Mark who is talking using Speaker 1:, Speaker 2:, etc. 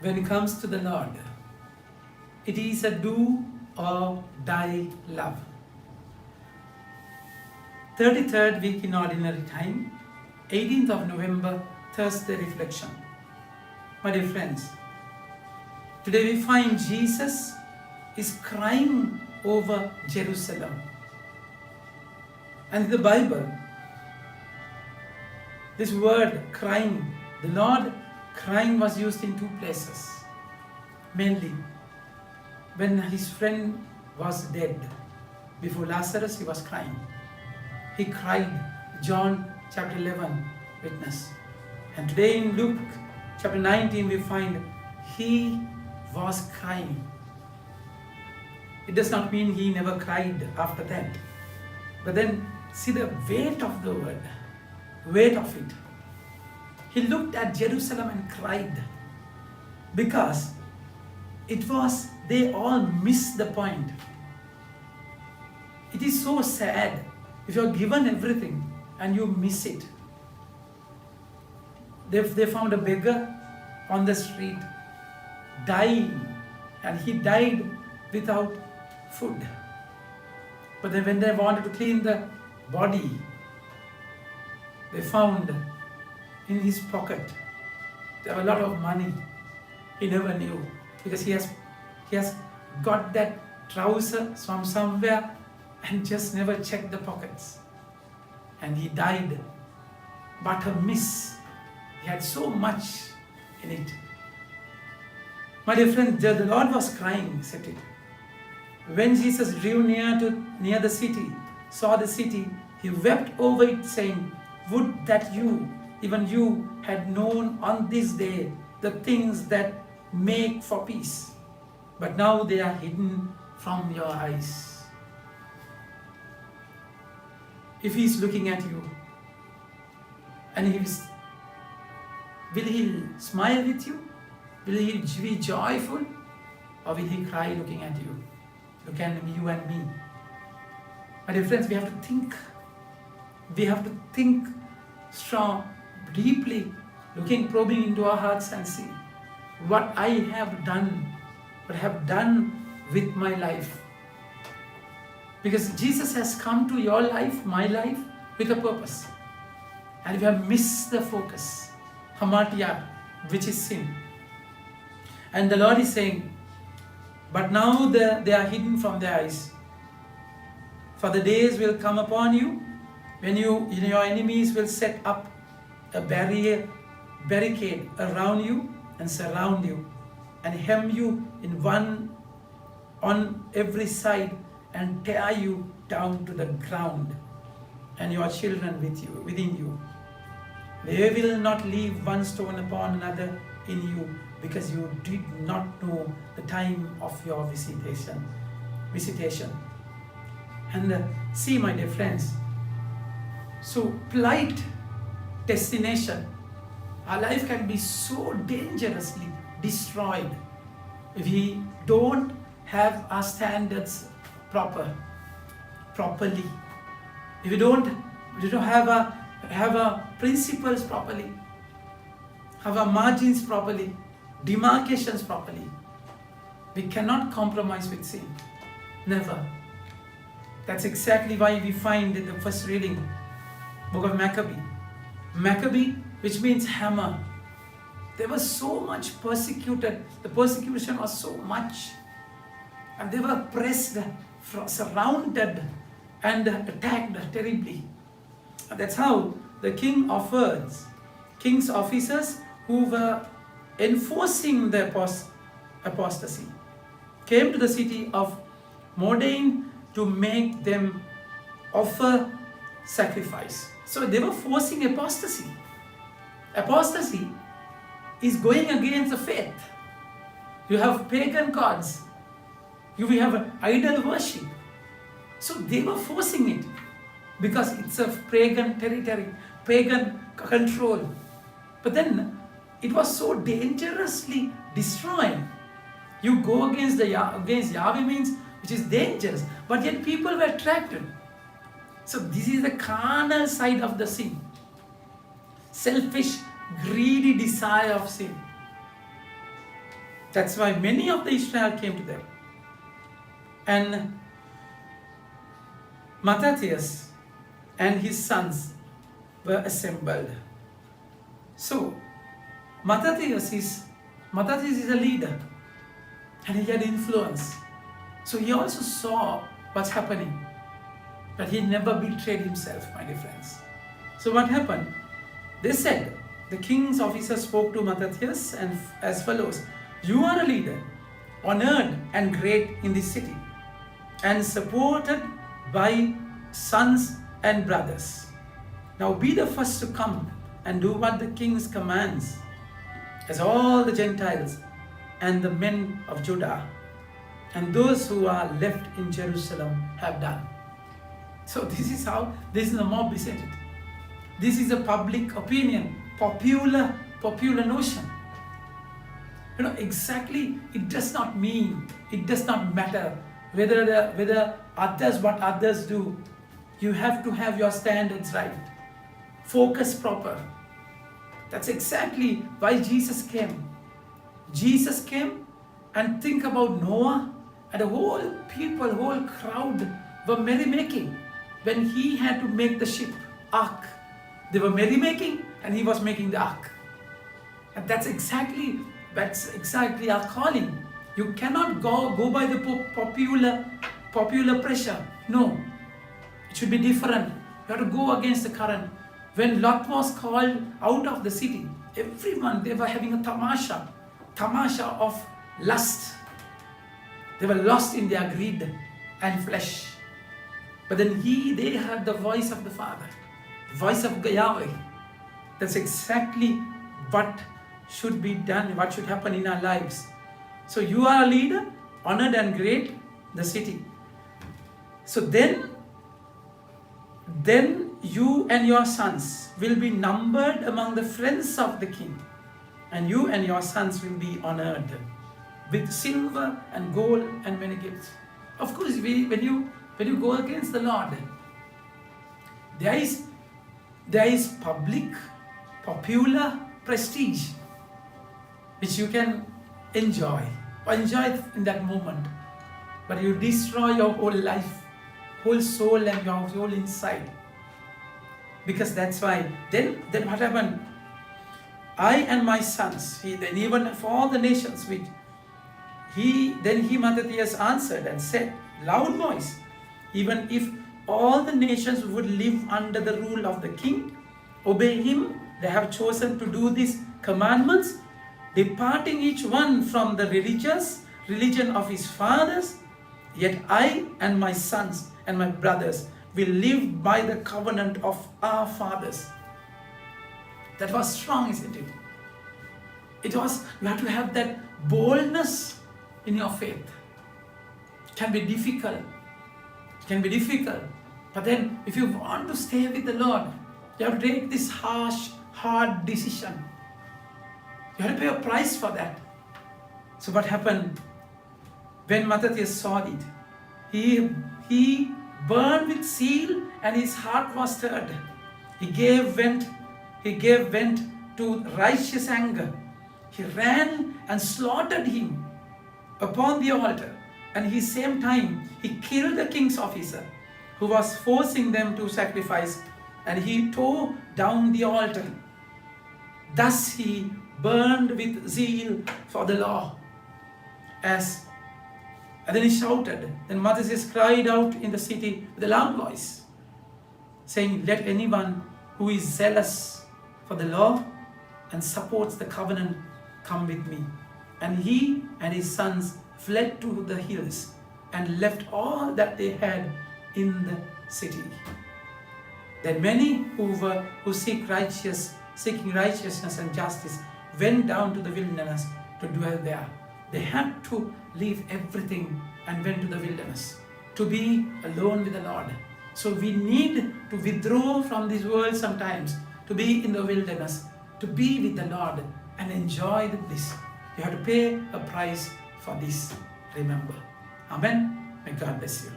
Speaker 1: when it comes to the Lord, it is a do or die love. 33rd week in ordinary time, 18th of November, Thursday reflection. My dear friends, today we find Jesus is crying over Jerusalem. And in the Bible, this word crying, the Lord crying was used in two places. Mainly, when his friend was dead, before Lazarus, he was crying. He cried, John chapter 11 witness. And today in Luke chapter 19, we find he was crying. It does not mean he never cried after that. But then see the weight of the word, weight of it. He looked at Jerusalem and cried because they all missed the point. It is so sad if you are given everything and you miss it. They found a beggar on the street dying, and he died without food. But then when they wanted to clean the body, they found in his pocket there were a lot of money. He never knew because he has got that trouser from somewhere and just never checked the pockets. And he died. But a miss. He had so much in it. My dear friend, the Lord was crying, said it. When Jesus drew near the city, saw the city, he wept over it, saying, would that even you, had known on this day the things that make for peace. But now they are hidden from your eyes. If he is looking at you, and will he smile with you? Will he be joyful? Or will he cry looking at you? Look at you and me. My dear friends, we have to think. We have to think strong, deeply, probing into our hearts and see what I have done, with my life. Because Jesus has come to your life, my life, with a purpose. And we have missed the focus, hamartia, which is sin. And the Lord is saying, but now they are hidden from their eyes. For the days will come upon you when your enemies will set up a barricade around you and surround you and hem you in one on every side and tear you down to the ground and your children within you. They will not leave one stone upon another in you, because you did not know the time of your visitation. And see, my dear friends, so polite destination, our life can be so dangerously destroyed if we don't have our standards properly. If we don't have our principles properly, have our margins properly, demarcations properly, we cannot compromise with sin. Never. That's exactly why we find in the first reading, book of Maccabee. Maccabee, which means hammer. They were so much persecuted. The persecution was so much. And they were pressed, surrounded, and attacked terribly. And that's how the king's officers who were enforcing the apostasy came to the city of Modane to make them offer sacrifice. So they were forcing apostasy. Apostasy is going against the faith. You have pagan gods. You have idol worship. So they were forcing it because it's a pagan territory, pagan control. But then it was so dangerously destroying. You go against Yahweh means, which is dangerous, but yet people were attracted. So this is the carnal side of the sin. Selfish, greedy desire of sin. That's why many of the Israel came to them. And Mattathias and his sons were assembled. So, Mattathias is a leader, and he had influence. So he also saw what's happening, but he never betrayed himself, my dear friends. So what happened? They said, the king's officers spoke to Mattathias and as follows: "You are a leader, honored and great in this city, and supported by sons and brothers. Now be the first to come and do what the king commands, as all the Gentiles and the men of Judah and those who are left in Jerusalem have done." So this is the mob, isn't it? This is a public opinion, popular notion. Exactly, it does not matter whether what others do. You have to have your standards right. Focus proper. That's exactly why Jesus came. Jesus came, and think about Noah, and the whole crowd were merrymaking when he had to make the ship, ark. They were merrymaking, and he was making the ark. And that's exactly our calling. You cannot go by the popular pressure. No, it should be different. You have to go against the current. When Lot was called out of the city, everyone, they were having a tamasha of lust. They were lost in their greed and flesh. But then they heard the voice of the Father, voice of Yahweh. That's exactly what should be done, what should happen in our lives. So you are a leader, honored and great, the city. So then you and your sons will be numbered among the friends of the king, and you and your sons will be honored with silver and gold and many gifts. Of course, when you go against the Lord, there is popular prestige which you can enjoy in that moment, but you destroy your whole life, whole soul, and your whole inside. Because that's why then what happened? I and my sons, then even for all the nations, Mattathias answered and said, loud voice, even if all the nations would live under the rule of the king, obey him, they have chosen to do these commandments, departing each one from the religion of his fathers, yet I and my sons and my brothers will live by the covenant of our fathers. That was strong, isn't it? You have to have that boldness in your faith. It can be difficult. But then if you want to stay with the Lord, you have to take this hard decision. You have to pay a price for that. So what happened? When Mattathias saw it, he burned with zeal and his heart was stirred. He gave vent to righteous anger. He ran and slaughtered him upon the altar, and at the same time he killed the king's officer who was forcing them to sacrifice, and he tore down the altar. Thus he burned with zeal for the law. And then he shouted. Then Mattathias cried out in the city with a loud voice, saying, let anyone who is zealous for the law and supports the covenant come with me. And he and his sons fled to the hills and left all that they had in the city. Then many who seeking righteousness and justice went down to the wilderness to dwell there. They had to leave everything and went to the wilderness to be alone with the Lord. So we need to withdraw from this world sometimes, to be in the wilderness, to be with the Lord and enjoy the bliss. You have to pay a price for this, remember. Amen. May God bless you.